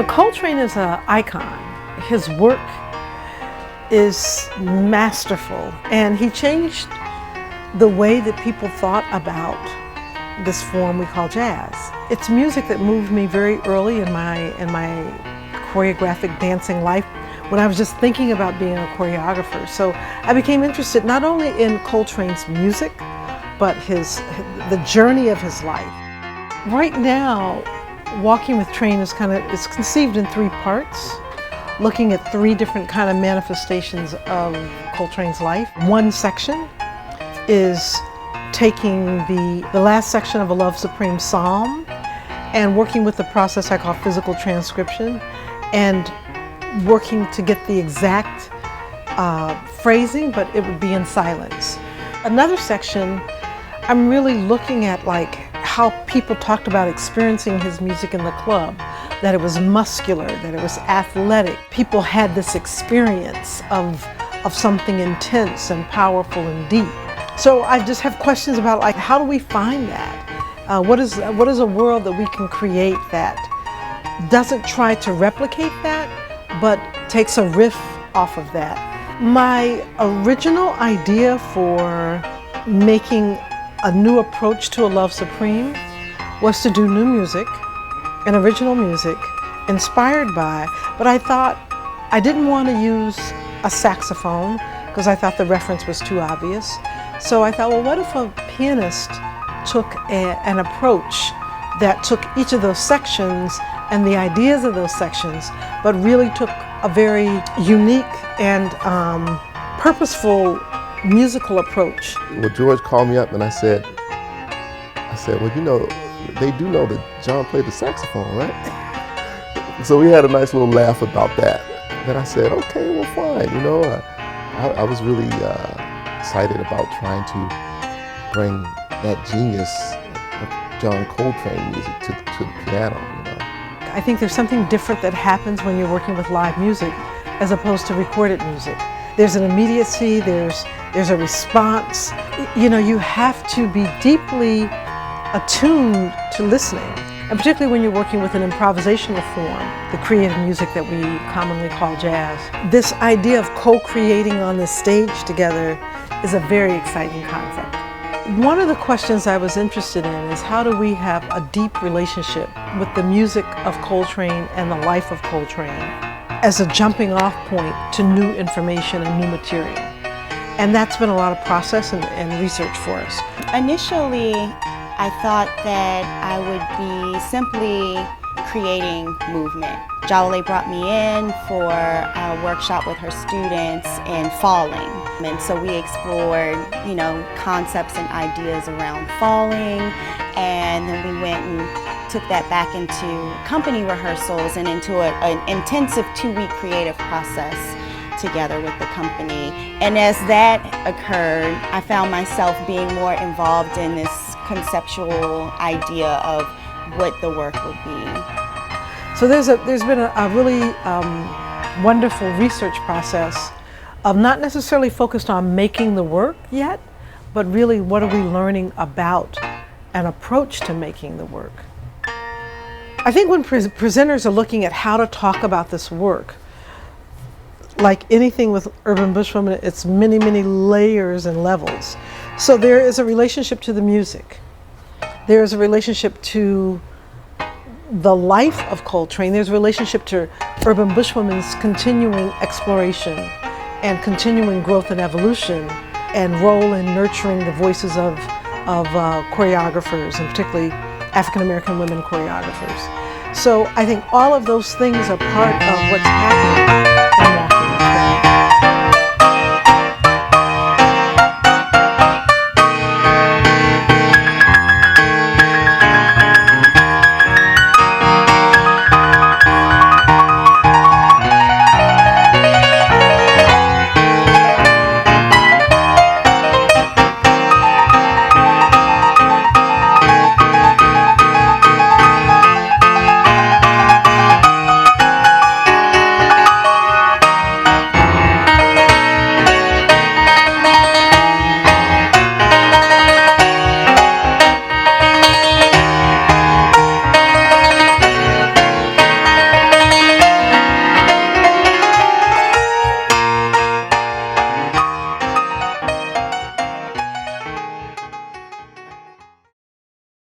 Coltrane is an icon. His work is masterful, and he changed the way that people thought about this form we call jazz. It's music that moved me very early in my choreographic dancing life when I was just thinking about being a choreographer. So I became interested not only in Coltrane's music, but the journey of his life. Right now, Walking With Trane is conceived in 3 parts, looking at 3 different kind of manifestations of Coltrane's life. One section is taking the last section of a Love Supreme psalm and working with the process I call physical transcription and working to get the exact phrasing, but it would be in silence. Another section, I'm really looking at like how people talked about experiencing his music in the club, that it was muscular, that it was athletic. People had this experience of something intense and powerful and deep. So I just have questions about like, how do we find that? What is a world that we can create that doesn't try to replicate that, but takes a riff off of that? My original idea for making a new approach to a Love Supreme was to do new music and original music inspired by, but I thought I didn't want to use a saxophone because I thought the reference was too obvious. So I thought, well, what if a pianist took an approach that took each of those sections and the ideas of those sections, but really took a very unique and purposeful musical approach. Well, George called me up and I said, well, you know, they do know that John played the saxophone, right? So we had a nice little laugh about that. Then I said, okay, well, fine. You know, I was really excited about trying to bring that genius of John Coltrane music to the piano. You know? I think there's something different that happens when you're working with live music as opposed to recorded music. There's an immediacy, there's a response. You know, you have to be deeply attuned to listening, and particularly when you're working with an improvisational form, the creative music that we commonly call jazz. This idea of co-creating on the stage together is a very exciting concept. One of the questions I was interested in is how do we have a deep relationship with the music of Coltrane and the life of Coltrane as a jumping off point to new information and new material. And that's been a lot of process and research for us. Initially, I thought that I would be simply creating movement. Jawole brought me in for a workshop with her students in falling. And so we explored, you know, concepts and ideas around falling, and then we went and took that back into company rehearsals and into an intensive 2-week creative process together with the company. And as that occurred, I found myself being more involved in this conceptual idea of what the work would be. So there's been a really wonderful research process of not necessarily focused on making the work yet, but really what are we learning about an approach to making the work. I think when presenters are looking at how to talk about this work, like anything with Urban Bushwoman, it's many, many layers and levels. So there is a relationship to the music. There is a relationship to the life of Coltrane. There's a relationship to Urban Bushwoman's continuing exploration and continuing growth and evolution and role in nurturing the voices of choreographers, and particularly African American women choreographers. So I think all of those things are part of what's happening in